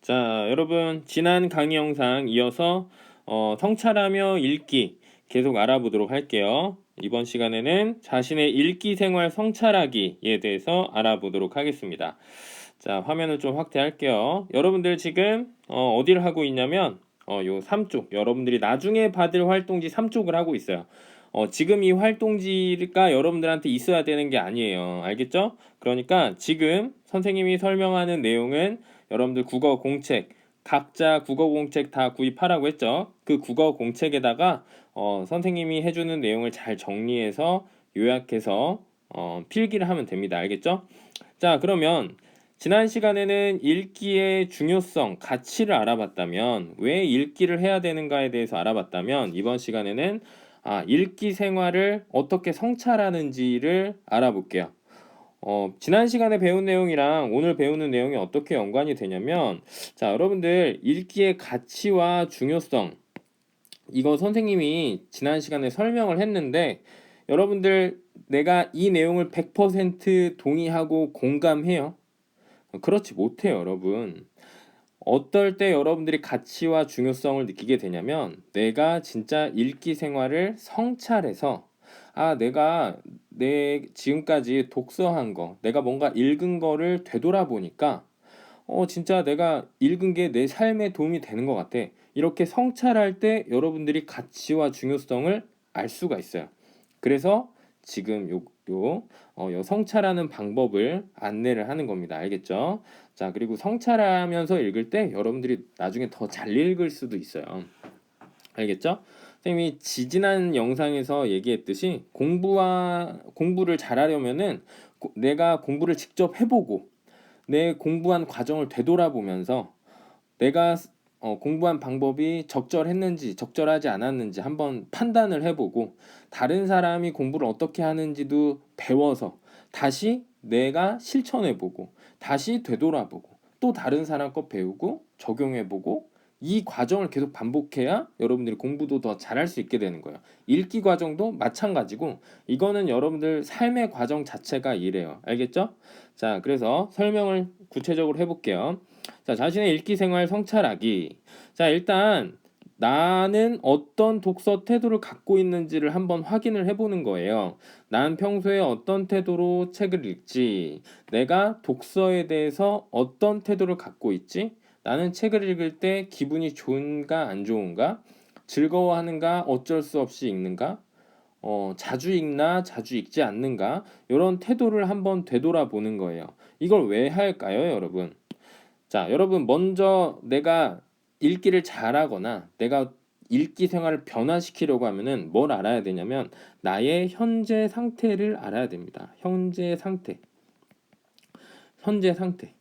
자, 여러분, 지난 강의 영상 이어서 성찰하며 읽기 계속 알아보도록 할게요. 이번 시간에는 자신의 읽기 생활 성찰하기에 대해서 알아보도록 하겠습니다. 자, 화면을 좀 확대할게요. 여러분들 지금 어디를 하고 있냐면 요 3쪽, 여러분들이 나중에 받을 활동지 3쪽을 하고 있어요. 지금 이 활동지가 여러분들한테 있어야 되는 게 아니에요. 알겠죠? 그러니까 지금 선생님이 설명하는 내용은 여러분들 국어 공책, 각자 국어 공책 다 구입하라고 했죠. 그 국어 공책에다가 선생님이 해주는 내용을 잘 정리해서 요약해서 필기를 하면 됩니다. 알겠죠? 자, 그러면 지난 시간에는 읽기의 중요성, 가치를 알아봤다면, 왜 읽기를 해야 되는가에 대해서 알아봤다면, 이번 시간에는 읽기 생활을 어떻게 성찰하는지를 알아볼게요. 지난 시간에 배운 내용이랑 오늘 배우는 내용이 어떻게 연관이 되냐면, 자, 여러분들 읽기의 가치와 중요성, 이거 선생님이 지난 시간에 설명을 했는데, 여러분들 내가 이 내용을 100% 동의하고 공감해요? 그렇지 못해요, 여러분. 어떨 때 여러분들이 가치와 중요성을 느끼게 되냐면, 내가 진짜 읽기 생활을 성찰해서 내가 내 지금까지 독서한 거, 내가 뭔가 읽은 거를 되돌아보니까 진짜 내가 읽은 게 내 삶에 도움이 되는 것 같아. 이렇게 성찰할 때 여러분들이 가치와 중요성을 알 수가 있어요. 그래서 지금 요 성찰하는 방법을 안내를 하는 겁니다. 알겠죠? 자, 그리고 성찰하면서 읽을 때 여러분들이 나중에 더 잘 읽을 수도 있어요. 알겠죠? 선생님이 지지난 영상에서 얘기했듯이 공부를 잘하려면은 내가 공부를 직접 해보고 내 공부한 과정을 되돌아보면서 내가 공부한 방법이 적절했는지 적절하지 않았는지 한번 판단을 해보고 다른 사람이 공부를 어떻게 하는지도 배워서 다시 내가 실천해보고 다시 되돌아보고 또 다른 사람 것 배우고 적용해보고 이 과정을 계속 반복해야 여러분들이 공부도 더 잘할 수 있게 되는 거예요. 읽기 과정도 마찬가지고 이거는 여러분들 삶의 과정 자체가 이래요. 알겠죠? 자, 그래서 설명을 구체적으로 해볼게요. 자, 자신의 읽기 생활 성찰하기. 자, 일단 나는 어떤 독서 태도를 갖고 있는지를 한번 확인을 해보는 거예요. 난 평소에 어떤 태도로 책을 읽지? 내가 독서에 대해서 어떤 태도를 갖고 있지? 나는 책을 읽을 때 기분이 좋은가 안 좋은가? 즐거워하는가 어쩔 수 없이 읽는가? 자주 읽나 자주 읽지 않는가? 이런 태도를 한번 되돌아보는 거예요. 이걸 왜 할까요, 여러분? 자, 여러분 먼저 내가 읽기를 잘하거나 내가 읽기 생활을 변화시키려고 하면은 뭘 알아야 되냐면 나의 현재 상태를 알아야 됩니다. 현재 상태. 현재 상태.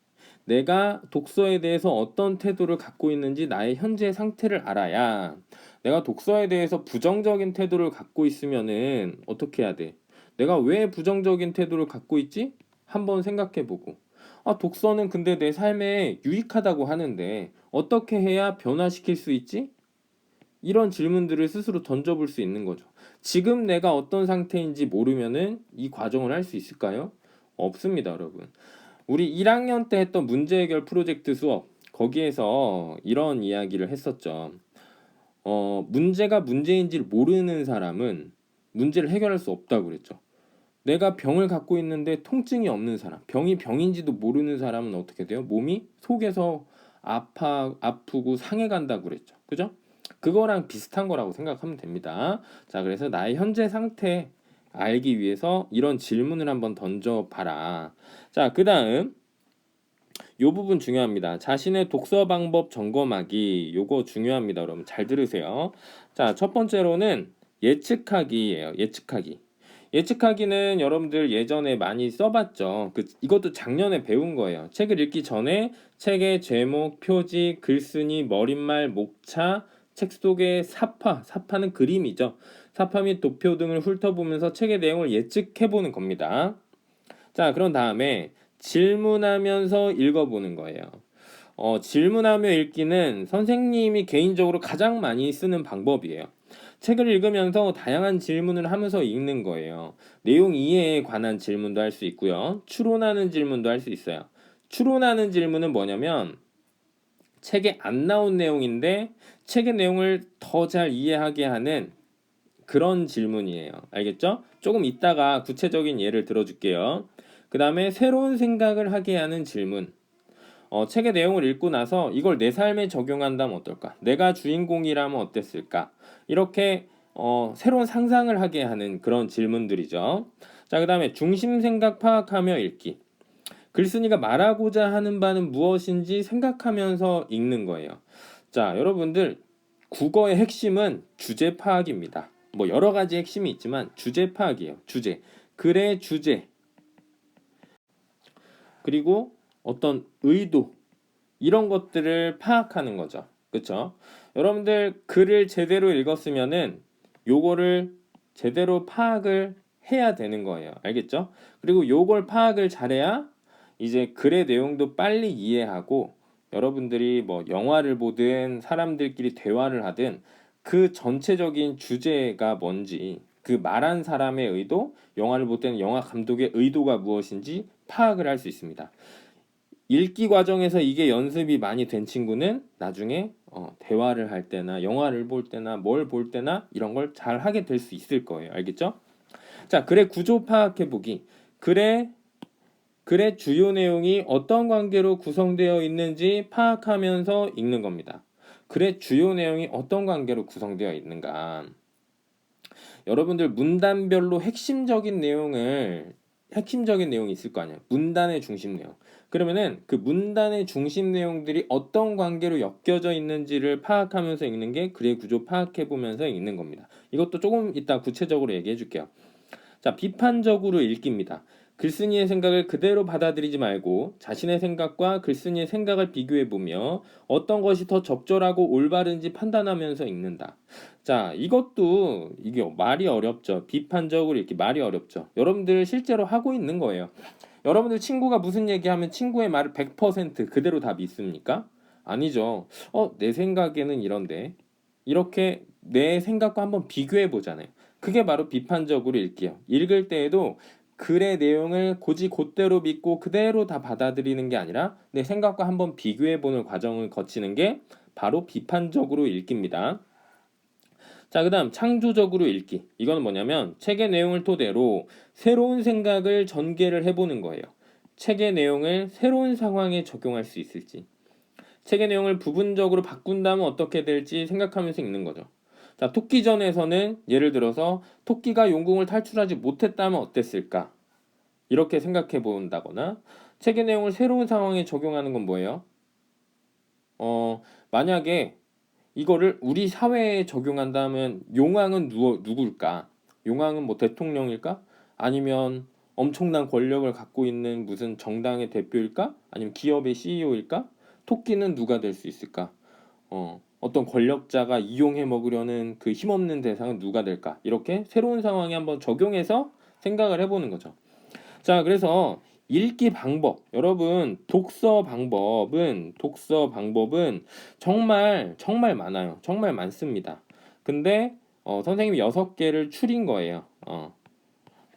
내가 독서에 대해서 어떤 태도를 갖고 있는지 나의 현재 상태를 알아야 내가 독서에 대해서 부정적인 태도를 갖고 있으면은 어떻게 해야 돼? 내가 왜 부정적인 태도를 갖고 있지? 한번 생각해 보고 독서는 근데 내 삶에 유익하다고 하는데 어떻게 해야 변화시킬 수 있지? 이런 질문들을 스스로 던져볼 수 있는 거죠. 지금 내가 어떤 상태인지 모르면은 이 과정을 할 수 있을까요? 없습니다, 여러분. 우리 1학년 때 했던 문제 해결 프로젝트 수업, 거기에서 이런 이야기를 했었죠. 문제가 문제인지를 모르는 사람은 문제를 해결할 수 없다고 그랬죠. 내가 병을 갖고 있는데 통증이 없는 사람, 병이 병인지도 모르는 사람은 어떻게 돼요? 몸이 속에서 아프고 상해간다고 그랬죠. 그죠? 그거랑 비슷한 거라고 생각하면 됩니다. 자, 그래서 나의 현재 상태 알기 위해서 이런 질문을 한번 던져봐라. 자, 그 다음 요 부분 중요합니다. 자신의 독서 방법 점검하기. 요거 중요합니다. 여러분 잘 들으세요. 자, 첫 번째로는 예측하기예요. 예측하기. 예측하기는 여러분들 예전에 많이 써봤죠. 이것도 작년에 배운 거예요. 책을 읽기 전에 책의 제목, 표지, 글쓴이, 머릿말, 목차, 책 속의 사파는 그림이죠. 사파 및 도표 등을 훑어보면서 책의 내용을 예측해보는 겁니다. 자, 그런 다음에 질문하면서 읽어보는 거예요. 질문하며 읽기는 선생님이 개인적으로 가장 많이 쓰는 방법이에요. 책을 읽으면서 다양한 질문을 하면서 읽는 거예요. 내용 이해에 관한 질문도 할 수 있고요. 추론하는 질문도 할 수 있어요. 추론하는 질문은 뭐냐면 책에 안 나온 내용인데 책의 내용을 더 잘 이해하게 하는 그런 질문이에요. 알겠죠? 조금 이따가 구체적인 예를 들어줄게요. 그 다음에 새로운 생각을 하게 하는 질문. 책의 내용을 읽고 나서 이걸 내 삶에 적용한다면 어떨까? 내가 주인공이라면 어땠을까? 이렇게 새로운 상상을 하게 하는 그런 질문들이죠. 자, 그 다음에 중심 생각 파악하며 읽기. 글쓴이가 말하고자 하는 바는 무엇인지 생각하면서 읽는 거예요. 자, 여러분들 국어의 핵심은 주제 파악입니다. 뭐 여러 가지 핵심이 있지만 주제 파악이에요. 주제. 글의 주제. 그리고 어떤 의도 이런 것들을 파악하는 거죠. 그렇죠? 여러분들 글을 제대로 읽었으면은 요거를 제대로 파악을 해야 되는 거예요. 알겠죠? 그리고 요걸 파악을 잘해야 이제 글의 내용도 빨리 이해하고 여러분들이 뭐 영화를 보든 사람들끼리 대화를 하든 그 전체적인 주제가 뭔지 그 말한 사람의 의도, 영화를 볼 때는 영화 감독의 의도가 무엇인지 파악을 할 수 있습니다. 읽기 과정에서 이게 연습이 많이 된 친구는 나중에 대화를 할 때나 영화를 볼 때나 뭘 볼 때나 이런 걸 잘 하게 될 수 있을 거예요. 알겠죠? 자, 글의 구조 파악해 보기. 글의 주요 내용이 어떤 관계로 구성되어 있는지 파악하면서 읽는 겁니다. 글의 주요 내용이 어떤 관계로 구성되어 있는가. 여러분들 문단별로 핵심적인 내용이 있을 거 아니에요. 문단의 중심 내용. 그러면은 그 문단의 중심 내용들이 어떤 관계로 엮여져 있는지를 파악하면서 읽는 게 글의 구조 파악해 보면서 읽는 겁니다. 이것도 조금 이따 구체적으로 얘기해 줄게요. 자, 비판적으로 읽기입니다. 글쓴이의 생각을 그대로 받아들이지 말고 자신의 생각과 글쓴이의 생각을 비교해 보며 어떤 것이 더 적절하고 올바른지 판단하면서 읽는다. 자, 이게 말이 어렵죠. 비판적으로 읽기 말이 어렵죠. 여러분들 실제로 하고 있는 거예요. 여러분들 친구가 무슨 얘기하면 친구의 말을 100% 그대로 다 믿습니까? 아니죠. 내 생각에는 이런데. 이렇게 내 생각과 한번 비교해 보잖아요. 그게 바로 비판적으로 읽기예요. 읽을 때에도 글의 내용을 곧대로 믿고 그대로 다 받아들이는 게 아니라 내 생각과 한번 비교해 보는 과정을 거치는 게 바로 비판적으로 읽기입니다. 자, 그 다음 창조적으로 읽기. 이거는 뭐냐면 책의 내용을 토대로 새로운 생각을 전개를 해보는 거예요. 책의 내용을 새로운 상황에 적용할 수 있을지. 책의 내용을 부분적으로 바꾼다면 어떻게 될지 생각하면서 읽는 거죠. 자, 토끼전에서는 예를 들어서 토끼가 용궁을 탈출하지 못했다면 어땠을까? 이렇게 생각해 본다거나 책의 내용을 새로운 상황에 적용하는 건 뭐예요? 만약에 이거를 우리 사회에 적용한다면 용왕은 누굴까? 용왕은 뭐 대통령일까? 아니면 엄청난 권력을 갖고 있는 무슨 정당의 대표일까? 아니면 기업의 CEO일까? 토끼는 누가 될 수 있을까? 어떤 권력자가 이용해 먹으려는 그 힘없는 대상은 누가 될까? 이렇게 새로운 상황에 한번 적용해서 생각을 해보는 거죠. 자, 그래서 읽기 방법. 여러분, 독서 방법은 정말 정말 많아요. 정말 많습니다. 근데 선생님이 6개를 추린 거예요.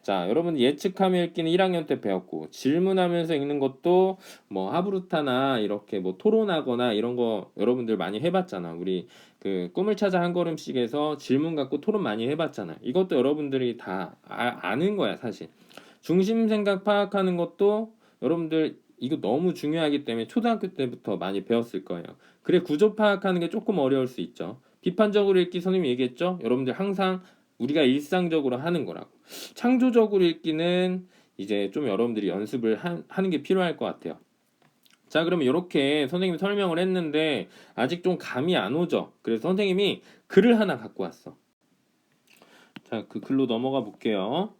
자, 여러분 예측하며 읽기는 1학년 때 배웠고 질문하면서 읽는 것도 뭐 하브루타나 이렇게 뭐 토론하거나 이런 거 여러분들 많이 해봤잖아. 우리 그 꿈을 찾아 한 걸음씩에서 질문 갖고 토론 많이 해봤잖아. 이것도 여러분들이 다 아는 거야, 사실. 중심 생각 파악하는 것도 여러분들 이거 너무 중요하기 때문에 초등학교 때부터 많이 배웠을 거예요. 그래, 구조 파악하는 게 조금 어려울 수 있죠. 비판적으로 읽기 선생님이 얘기했죠. 여러분들 항상 우리가 일상적으로 하는 거라고. 창조적으로 읽기는 이제 좀 여러분들이 연습을 하는 게 필요할 것 같아요. 자, 그러면 이렇게 선생님이 설명을 했는데 아직 좀 감이 안 오죠. 그래서 선생님이 글을 하나 갖고 왔어. 자, 그 글로 넘어가 볼게요.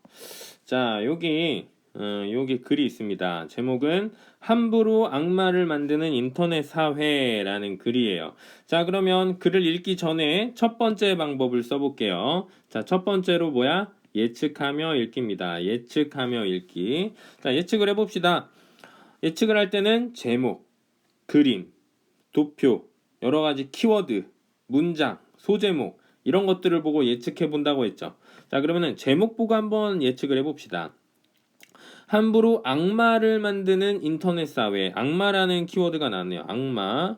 자, 여기 글이 있습니다. 제목은 함부로 악마를 만드는 인터넷 사회라는 글이에요. 자, 그러면 글을 읽기 전에 첫 번째 방법을 써볼게요. 자, 첫 번째로 뭐야? 예측하며 읽기입니다. 예측하며 읽기. 자, 예측을 해봅시다. 예측을 할 때는 제목, 그림, 도표, 여러 가지 키워드, 문장, 소제목 이런 것들을 보고 예측해 본다고 했죠. 자, 그러면은 제목 보고 한번 예측을 해봅시다. 함부로 악마를 만드는 인터넷 사회. 악마라는 키워드가 나왔네요. 악마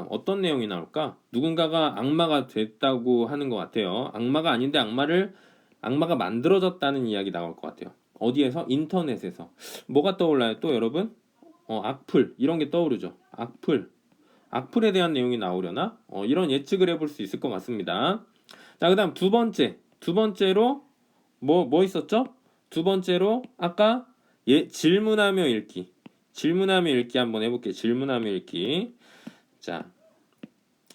어떤 내용이 나올까? 누군가가 악마가 됐다고 하는 것 같아요. 악마가 아닌데 악마가 만들어졌다는 이야기 나올 것 같아요. 어디에서? 인터넷에서. 뭐가 떠올라요? 또 여러분? 악플 이런 게 떠오르죠. 악플에 대한 내용이 나오려나? 이런 예측을 해볼 수 있을 것 같습니다. 자, 그다음 두 번째로 뭐 있었죠? 두 번째로 아까 질문하며 읽기 한번 해볼게요. 질문하며 읽기. 자,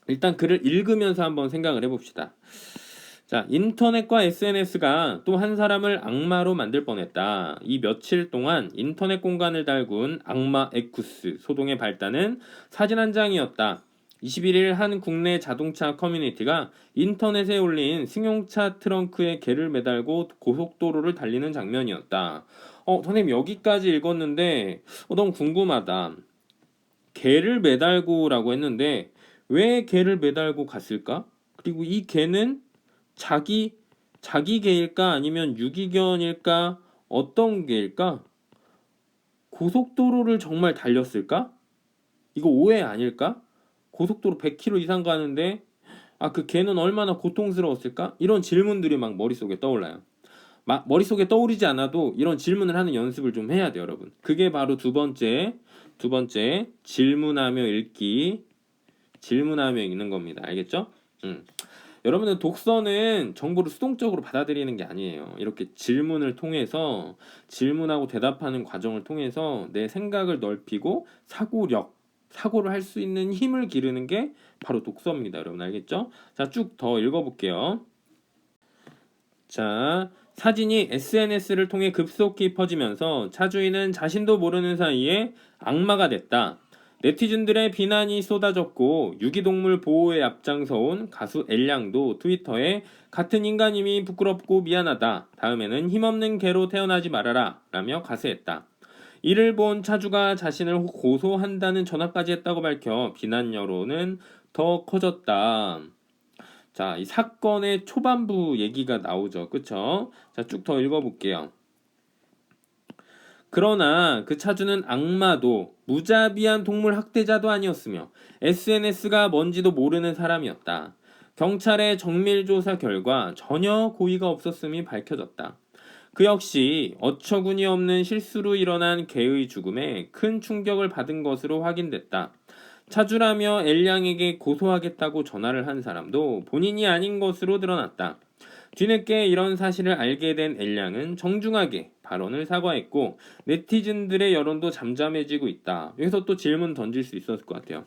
일단 글을 읽으면서 한번 생각을 해봅시다. 자, 인터넷과 SNS가 또 한 사람을 악마로 만들 뻔했다. 이 며칠 동안 인터넷 공간을 달군 악마 에쿠스 소동의 발단은 사진 한 장이었다. 21일 한 국내 자동차 커뮤니티가 인터넷에 올린 승용차 트렁크에 개를 매달고 고속도로를 달리는 장면이었다. 선생님 여기까지 읽었는데 너무 궁금하다. 개를 매달고라고 했는데 왜 개를 매달고 갔을까? 그리고 이 개는 자기 개일까 아니면 유기견일까 어떤 개일까? 고속도로를 정말 달렸을까? 이거 오해 아닐까? 고속도로 100km 이상 가는데 그 개는 얼마나 고통스러웠을까? 이런 질문들이 막 머릿속에 떠올라요. 머릿속에 떠오르지 않아도 이런 질문을 하는 연습을 좀 해야 돼요, 여러분. 그게 바로 두 번째 질문하며 읽는 겁니다. 알겠죠? 여러분들 독서는 정보를 수동적으로 받아들이는 게 아니에요. 이렇게 질문하고 대답하는 과정을 통해서 내 생각을 넓히고 사고를 할 수 있는 힘을 기르는 게 바로 독서입니다. 여러분 알겠죠? 자, 쭉 더 읽어볼게요. 자, 사진이 SNS를 통해 급속히 퍼지면서 차주인은 자신도 모르는 사이에 악마가 됐다. 네티즌들의 비난이 쏟아졌고 유기동물 보호에 앞장서온 가수 엘량도 트위터에 같은 인간임이 부끄럽고 미안하다. 다음에는 힘없는 개로 태어나지 말아라 라며 가세했다. 이를 본 차주가 자신을 고소한다는 전화까지 했다고 밝혀 비난 여론은 더 커졌다. 자, 이 사건의 초반부 얘기가 나오죠. 그쵸? 자, 쭉 더 읽어볼게요. 그러나 그 차주는 악마도 무자비한 동물 학대자도 아니었으며 SNS가 뭔지도 모르는 사람이었다. 경찰의 정밀 조사 결과 전혀 고의가 없었음이 밝혀졌다. 그 역시 어처구니 없는 실수로 일어난 개의 죽음에 큰 충격을 받은 것으로 확인됐다. 차주라며 엘량에게 고소하겠다고 전화를 한 사람도 본인이 아닌 것으로 드러났다. 뒤늦게 이런 사실을 알게 된 엘량은 정중하게 발언을 사과했고 네티즌들의 여론도 잠잠해지고 있다. 여기서 또 질문 던질 수 있었을 것 같아요.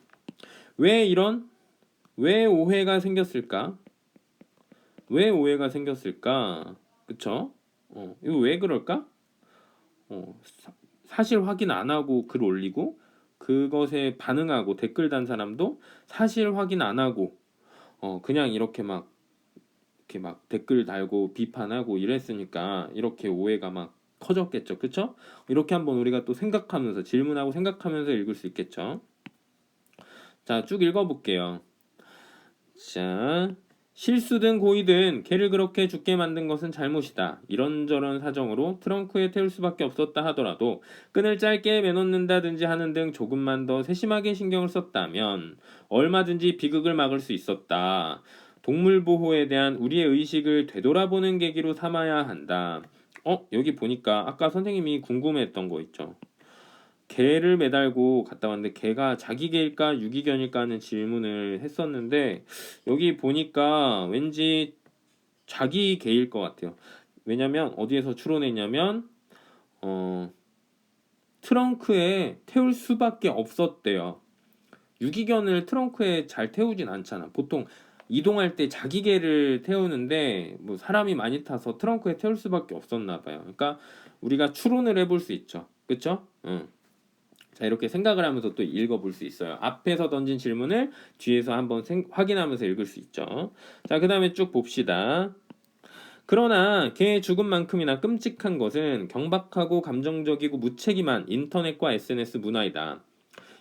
왜 오해가 생겼을까? 왜 오해가 생겼을까? 그쵸? 이거 왜 그럴까? 사실 확인 안 하고 글 올리고 그것에 반응하고 댓글 단 사람도 사실 확인 안 하고 그냥 이렇게 막 댓글 달고 비판하고 이랬으니까 이렇게 오해가 막 커졌겠죠. 그쵸? 이렇게 한번 우리가 또 생각하면서 질문하고 생각하면서 읽을 수 있겠죠. 자, 쭉 읽어볼게요. 자, 실수든 고의든 개를 그렇게 죽게 만든 것은 잘못이다. 이런저런 사정으로 트렁크에 태울 수밖에 없었다 하더라도 끈을 짧게 매놓는다든지 하는 등 조금만 더 세심하게 신경을 썼다면 얼마든지 비극을 막을 수 있었다. 동물 보호에 대한 우리의 의식을 되돌아보는 계기로 삼아야 한다. 여기 보니까 아까 선생님이 궁금했던 거 있죠. 개를 매달고 갔다 왔는데 개가 자기 개일까 유기견일까 하는 질문을 했었는데 여기 보니까 왠지 자기 개일 것 같아요. 왜냐면 어디에서 추론했냐면 트렁크에 태울 수밖에 없었대요. 유기견을 트렁크에 잘 태우진 않잖아. 보통 이동할 때 자기 개를 태우는데 뭐 사람이 많이 타서 트렁크에 태울 수밖에 없었나 봐요. 그러니까 우리가 추론을 해볼 수 있죠. 그쵸? 응. 자, 이렇게 생각을 하면서 또 읽어볼 수 있어요. 앞에서 던진 질문을 뒤에서 한번 확인하면서 읽을 수 있죠. 자, 그 다음에 쭉 봅시다. 그러나 개의 죽음만큼이나 끔찍한 것은 경박하고 감정적이고 무책임한 인터넷과 SNS 문화이다.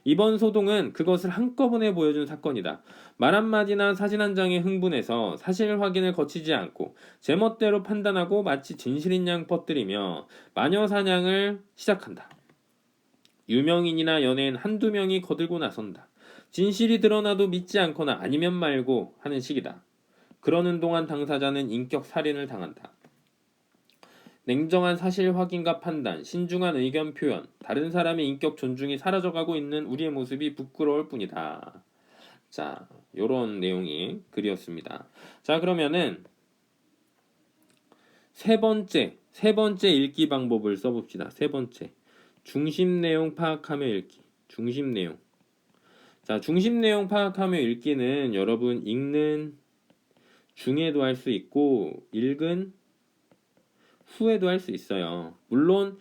이번 소동은 그것을 한꺼번에 보여준 사건이다. 말 한마디나 사진 한 장에 흥분해서 사실 확인을 거치지 않고 제멋대로 판단하고 마치 진실인 양 퍼뜨리며 마녀 사냥을 시작한다. 유명인이나 연예인 한두 명이 거들고 나선다. 진실이 드러나도 믿지 않거나 아니면 말고 하는 식이다. 그러는 동안 당사자는 인격 살인을 당한다. 냉정한 사실 확인과 판단, 신중한 의견 표현, 다른 사람의 인격 존중이 사라져가고 있는 우리의 모습이 부끄러울 뿐이다. 자, 요런 내용이 글이었습니다. 자, 그러면은 세 번째 읽기 방법을 써봅시다. 세 번째. 중심 내용 파악하며 읽기. 중심 내용. 자, 중심 내용 파악하며 읽기는 여러분 읽는 중에도 할 수 있고 읽은 후에도 할 수 있어요. 물론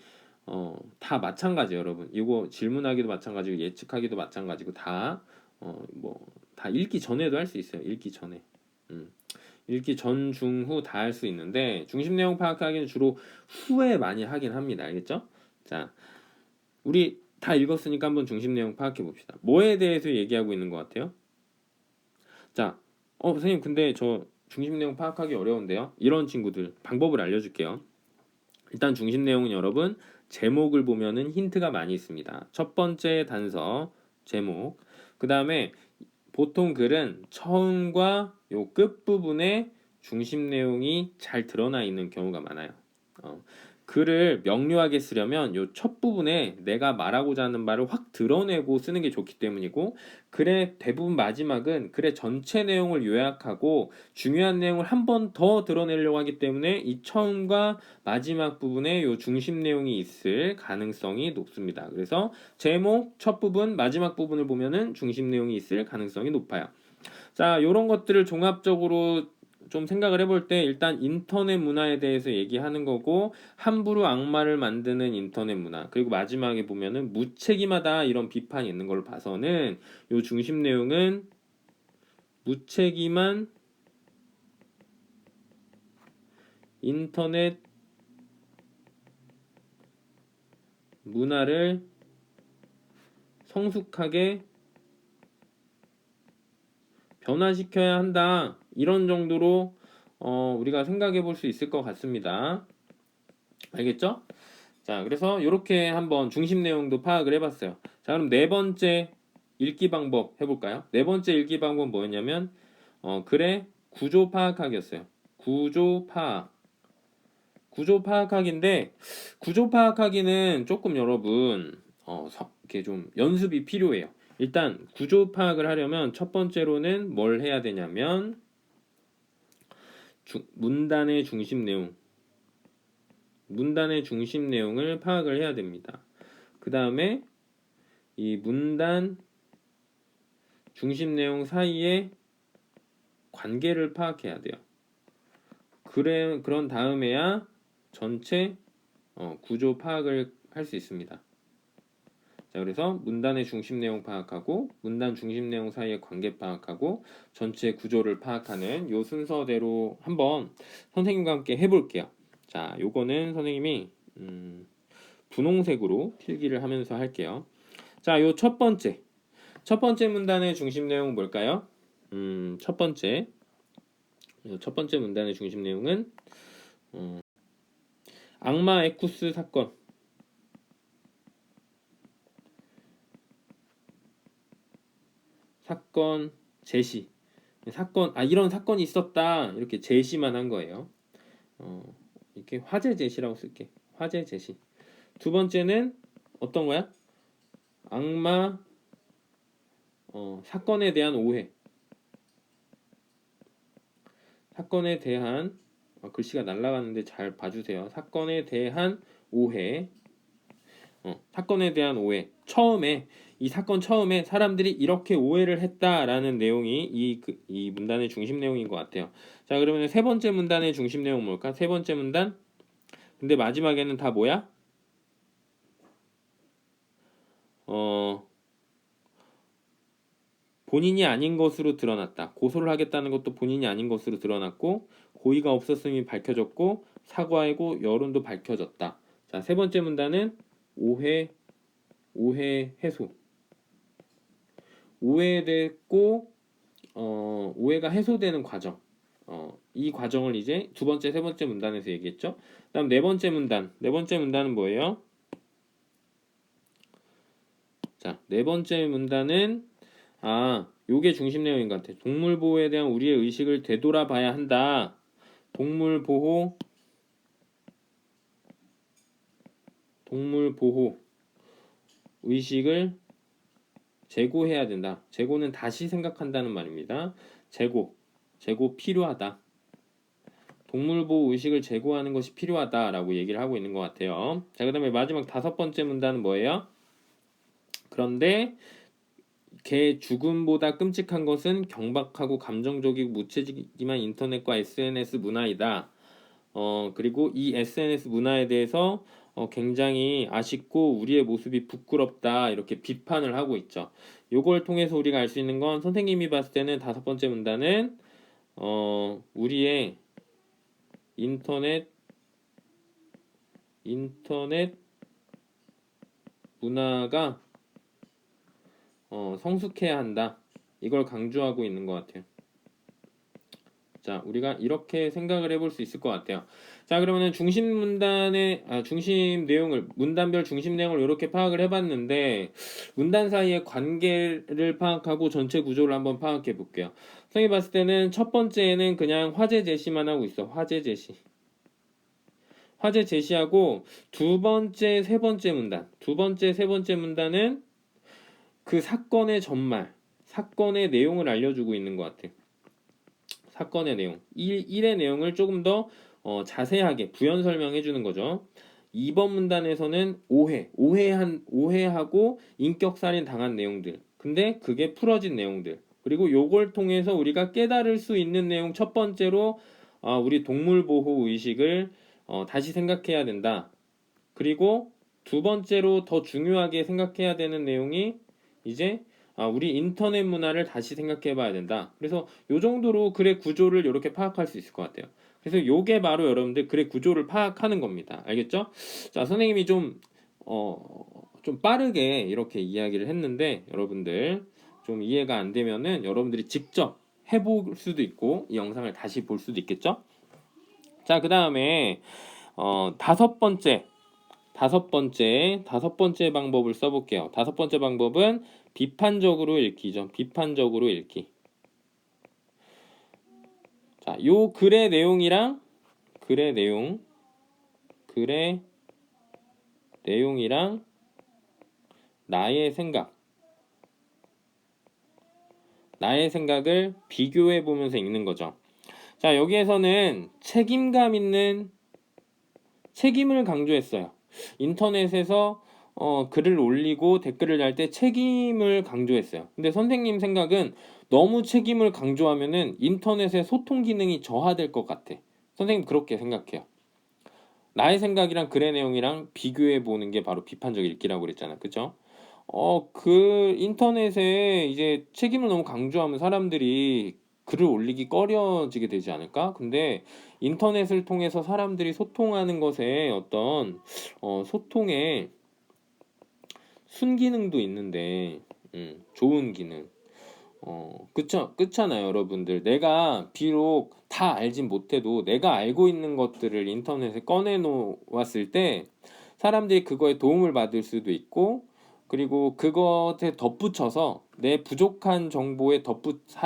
다 마찬가지예요, 여러분. 이거 질문하기도 마찬가지고 예측하기도 마찬가지고 다 읽기 전에도 할 수 있어요. 읽기 전에. 읽기 전, 중, 후 다 할 수 있는데 중심 내용 파악하기는 주로 후에 많이 하긴 합니다. 알겠죠? 자, 우리 다 읽었으니까 한번 중심 내용 파악해 봅시다. 뭐에 대해서 얘기하고 있는 것 같아요? 자, 선생님 근데 저 중심 내용 파악하기 어려운데요? 이런 친구들 방법을 알려줄게요. 일단 중심 내용은 여러분 제목을 보면은 힌트가 많이 있습니다. 첫 번째 단서 제목, 그 다음에 보통 글은 처음과 요 끝부분에 중심 내용이 잘 드러나 있는 경우가 많아요. 글을 명료하게 쓰려면 요 첫 부분에 내가 말하고자 하는 말을 확 드러내고 쓰는 게 좋기 때문이고, 글의 대부분 마지막은 글의 전체 내용을 요약하고 중요한 내용을 한 번 더 드러내려고 하기 때문에 이 처음과 마지막 부분에 요 중심 내용이 있을 가능성이 높습니다. 그래서 제목 첫 부분, 마지막 부분을 보면은 중심 내용이 있을 가능성이 높아요. 자, 요런 것들을 종합적으로 좀 생각을 해볼 때 일단 인터넷 문화에 대해서 얘기하는 거고, 함부로 악마를 만드는 인터넷 문화, 그리고 마지막에 보면은 무책임하다 이런 비판이 있는 걸로 봐서는 요 중심 내용은 무책임한 인터넷 문화를 성숙하게 변화시켜야 한다, 이런 정도로 우리가 생각해 볼 수 있을 것 같습니다. 알겠죠? 자, 그래서 이렇게 한번 중심 내용도 파악을 해봤어요. 자, 그럼 네 번째 읽기 방법 해볼까요? 네 번째 읽기 방법은 뭐였냐면 글의 구조 파악하기였어요. 구조 파악. 구조 파악하기인데, 구조 파악하기는 조금 여러분 이렇게 좀 연습이 필요해요. 일단 구조 파악을 하려면 첫 번째로는 뭘 해야 되냐면 문단의 중심 내용을 파악을 해야 됩니다. 그 다음에 이 문단 중심 내용 사이의 관계를 파악해야 돼요. 그런 다음에야 전체 구조 파악을 할 수 있습니다. 자, 그래서 문단의 중심 내용 파악하고 문단 중심 내용 사이의 관계 파악하고 전체 구조를 파악하는 요 순서대로 한번 선생님과 함께 해볼게요. 자, 요거는 선생님이 분홍색으로 필기를 하면서 할게요. 자, 요 첫 번째 문단의 중심 내용은 뭘까요? 첫 번째 문단의 중심 내용은 악마 에쿠스 사건 제시. 이런 사건이 있었다, 이렇게 제시만 한 거예요. 이렇게 화재 제시라고 쓸게. 화재 제시. 두 번째는 어떤 거야? 악마 사건에 대한 오해. 사건에 대한 글씨가 날아가는데 잘 봐주세요. 사건에 대한 오해. 사건에 대한 오해. 이 사건 처음에 사람들이 이렇게 오해를 했다라는 내용이 이 문단의 중심 내용인 것 같아요. 자, 그러면 세 번째 문단의 중심 내용은 뭘까? 세 번째 문단. 근데 마지막에는 다 뭐야? 본인이 아닌 것으로 드러났다. 고소를 하겠다는 것도 본인이 아닌 것으로 드러났고, 고의가 없었음이 밝혀졌고, 사과하고 여론도 밝혀졌다. 자, 세 번째 문단은 오해 해소. 오해됐고 오해가 해소되는 과정. 이 과정을 이제 두 번째, 세 번째 문단에서 얘기했죠. 그다음 네 번째 문단. 네 번째 문단은 뭐예요? 자, 네 번째 문단은 요게 중심 내용인 것 같아. 동물 보호에 대한 우리의 의식을 되돌아봐야 한다. 동물 보호 의식을 재고해야 된다. 재고는 다시 생각한다는 말입니다. 재고 필요하다. 동물보호 의식을 제고하는 것이 필요하다라고 얘기를 하고 있는 것 같아요. 자, 그 다음에 마지막 다섯 번째 문단은 뭐예요? 그런데 개 죽음보다 끔찍한 것은 경박하고 감정적이고 무채지기만 인터넷과 SNS 문화이다. 그리고 이 SNS 문화에 대해서 굉장히 아쉽고 우리의 모습이 부끄럽다 이렇게 비판을 하고 있죠. 요걸 통해서 우리가 알 수 있는 건 선생님이 봤을 때는 다섯 번째 문단은 우리의 인터넷 문화가 성숙해야 한다. 이걸 강조하고 있는 것 같아요. 자, 우리가 이렇게 생각을 해볼 수 있을 것 같아요. 자, 그러면은 문단별 중심 내용을 이렇게 파악을 해봤는데, 문단 사이의 관계를 파악하고 전체 구조를 한번 파악해 볼게요. 선생님이 봤을 때는 첫 번째는 그냥 화제 제시만 하고 있어. 화제 제시하고 두 번째, 세 번째 문단은 그 사건의 전말, 사건의 내용을 알려주고 있는 것 같아. 사건의 내용, 일의 내용을 조금 더 자세하게 부연 설명해 주는 거죠. 2번 문단에서는 오해하고 인격살인 당한 내용들. 근데 그게 풀어진 내용들. 그리고 요걸 통해서 우리가 깨달을 수 있는 내용 첫 번째로 우리 동물 보호 의식을 다시 생각해야 된다. 그리고 두 번째로 더 중요하게 생각해야 되는 내용이 이제 우리 인터넷 문화를 다시 생각해 봐야 된다. 그래서 요 정도로 글의 구조를 이렇게 파악할 수 있을 것 같아요. 그래서 요게 바로 여러분들 글의 구조를 파악하는 겁니다. 알겠죠? 자, 선생님이 좀 빠르게 이렇게 이야기를 했는데 여러분들 좀 이해가 안 되면은 여러분들이 직접 해볼 수도 있고 이 영상을 다시 볼 수도 있겠죠? 자, 그 다음에 다섯 번째 방법을 써볼게요. 다섯 번째 방법은 비판적으로 읽기죠. 비판적으로 읽기. 자, 요 글의 내용이랑 나의 생각을 비교해 보면서 읽는 거죠. 자, 여기에서는 책임을 강조했어요. 인터넷에서 글을 올리고 댓글을 달 때 책임을 강조했어요. 근데 선생님 생각은 너무 책임을 강조하면은 인터넷의 소통 기능이 저하될 것 같아. 선생님 그렇게 생각해요. 나의 생각이랑 글의 내용이랑 비교해 보는 게 바로 비판적 읽기라고 그랬잖아. 그죠? 그 인터넷에 이제 책임을 너무 강조하면 사람들이 글을 올리기 꺼려지게 되지 않을까? 근데 인터넷을 통해서 사람들이 소통하는 것에 어떤 소통의 순기능도 있는데 좋은 기능. 그렇잖아요, 여러분들. 내가 비록 다 알진 못해도 내가 알고 있는 것들을 인터넷에 꺼내 놓았을 때 사람들이 그거에 도움을 받을 수도 있고 그리고 그것에 덧붙여서 내 부족한 정보에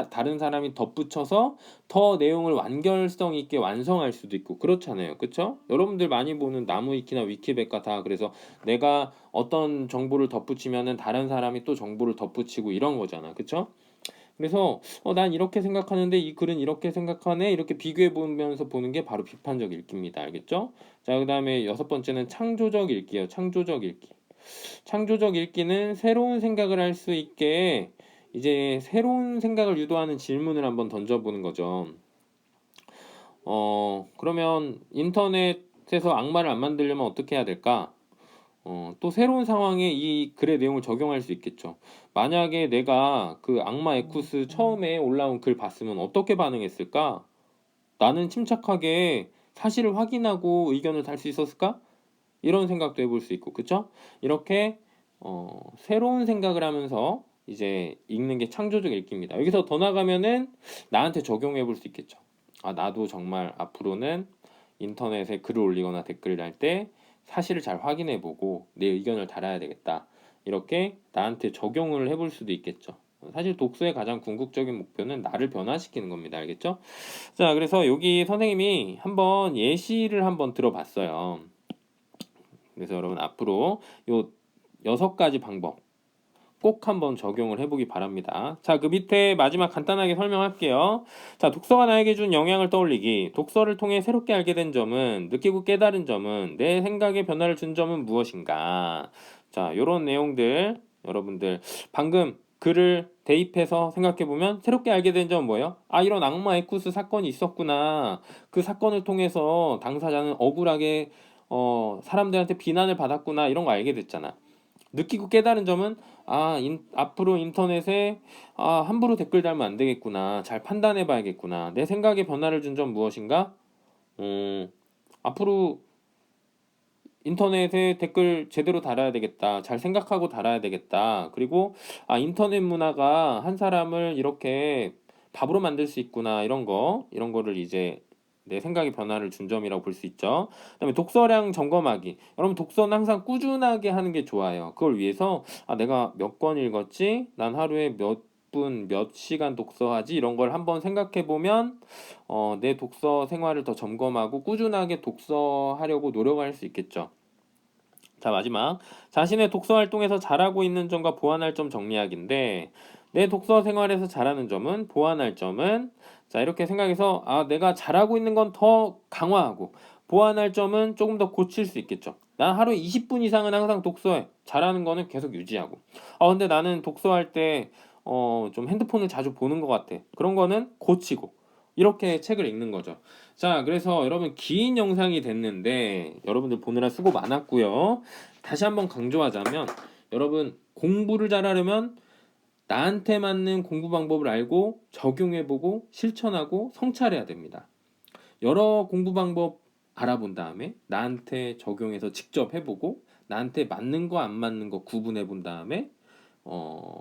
다른 사람이 덧붙여서 더 내용을 완결성 있게 완성할 수도 있고 그렇잖아요. 그쵸? 여러분들 많이 보는 나무위키나 위키백과 다 그래서 내가 어떤 정보를 덧붙이면은 다른 사람이 또 정보를 덧붙이고 이런 거잖아. 그쵸? 그래서 난 이렇게 생각하는데 이 글은 이렇게 생각하네 이렇게 비교해 보면서 보는 게 바로 비판적 읽기입니다. 알겠죠? 자, 그 다음에 여섯 번째는 창조적 읽기예요. 창조적 읽기는 새로운 생각을 할 수 있게 이제 새로운 생각을 유도하는 질문을 한번 던져보는 거죠. 그러면 인터넷에서 악마를 안 만들려면 어떻게 해야 될까? 또 새로운 상황에 이 글의 내용을 적용할 수 있겠죠. 만약에 내가 그 악마 에쿠스 처음에 올라온 글 봤으면 어떻게 반응했을까? 나는 침착하게 사실을 확인하고 의견을 달 수 있었을까? 이런 생각도 해볼 수 있고, 그쵸? 이렇게 새로운 생각을 하면서 이제 읽는 게 창조적 읽기입니다. 여기서 더 나가면은 나한테 적용해 볼 수 있겠죠. 아, 나도 정말 앞으로는 인터넷에 글을 올리거나 댓글을 달 때 사실을 잘 확인해 보고 내 의견을 달아야 되겠다. 이렇게 나한테 적용을 해볼 수도 있겠죠. 사실 독서의 가장 궁극적인 목표는 나를 변화시키는 겁니다. 알겠죠? 자, 그래서 여기 선생님이 한번 예시를 한번 들어봤어요. 그래서 여러분 앞으로 요 6가지 방법 꼭 한번 적용을 해보기 바랍니다. 자, 그 밑에 마지막 간단하게 설명할게요. 자, 독서가 나에게 준 영향을 떠올리기. 독서를 통해 새롭게 알게 된 점은, 느끼고 깨달은 점은, 내 생각에 변화를 준 점은 무엇인가? 자, 요런 내용들 여러분들 방금 글을 대입해서 생각해보면 새롭게 알게 된 점은 뭐예요? 아, 이런 악마 에쿠스 사건이 있었구나. 그 사건을 통해서 당사자는 억울하게 사람들한테 비난을 받았구나. 이런 거 알게 됐잖아. 느끼고 깨달은 점은 앞으로 인터넷에 함부로 댓글 달면 안 되겠구나. 잘 판단해 봐야겠구나. 내 생각에 변화를 준 점 무엇인가? 앞으로 인터넷에 댓글 제대로 달아야 되겠다. 잘 생각하고 달아야 되겠다. 그리고 인터넷 문화가 한 사람을 이렇게 밥으로 만들 수 있구나. 이런 거를 이제 내 생각의 변화를 준 점이라고 볼 수 있죠. 그다음에 독서량 점검하기. 여러분 독서는 항상 꾸준하게 하는 게 좋아요. 그걸 위해서 내가 몇 권 읽었지? 난 하루에 몇 분, 몇 시간 독서하지? 이런 걸 한번 생각해 보면 내 독서 생활을 더 점검하고 꾸준하게 독서하려고 노력할 수 있겠죠. 자, 마지막. 자신의 독서 활동에서 잘하고 있는 점과 보완할 점 정리하기인데, 내 독서 생활에서 잘하는 점은, 보완할 점은, 자, 이렇게 생각해서, 내가 잘하고 있는 건 더 강화하고, 보완할 점은 조금 더 고칠 수 있겠죠. 난 하루에 20분 이상은 항상 독서해. 잘하는 거는 계속 유지하고. 근데 나는 독서할 때, 좀 핸드폰을 자주 보는 것 같아. 그런 거는 고치고. 이렇게 책을 읽는 거죠. 자, 그래서 여러분 긴 영상이 됐는데 여러분들 보느라 수고 많았고요. 다시 한번 강조하자면 여러분 공부를 잘하려면 나한테 맞는 공부 방법을 알고 적용해보고 실천하고 성찰해야 됩니다. 여러 공부 방법 알아본 다음에 나한테 적용해서 직접 해보고 나한테 맞는 거 안 맞는 거 구분해 본 다음에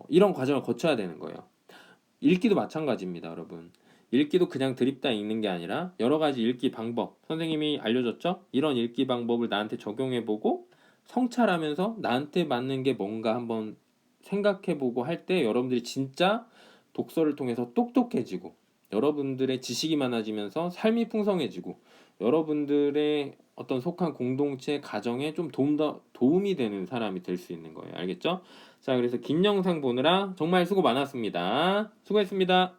이런 과정을 거쳐야 되는 거예요. 읽기도 마찬가지입니다, 여러분. 읽기도 그냥 드립다 읽는 게 아니라 여러 가지 읽기 방법 선생님이 알려줬죠? 이런 읽기 방법을 나한테 적용해보고 성찰하면서 나한테 맞는 게 뭔가 한번 생각해보고 할 때 여러분들이 진짜 독서를 통해서 똑똑해지고 여러분들의 지식이 많아지면서 삶이 풍성해지고 여러분들의 어떤 속한 공동체 가정에 좀 도움이 되는 사람이 될 수 있는 거예요. 알겠죠? 자, 그래서 긴 영상 보느라 정말 수고 많았습니다. 수고했습니다.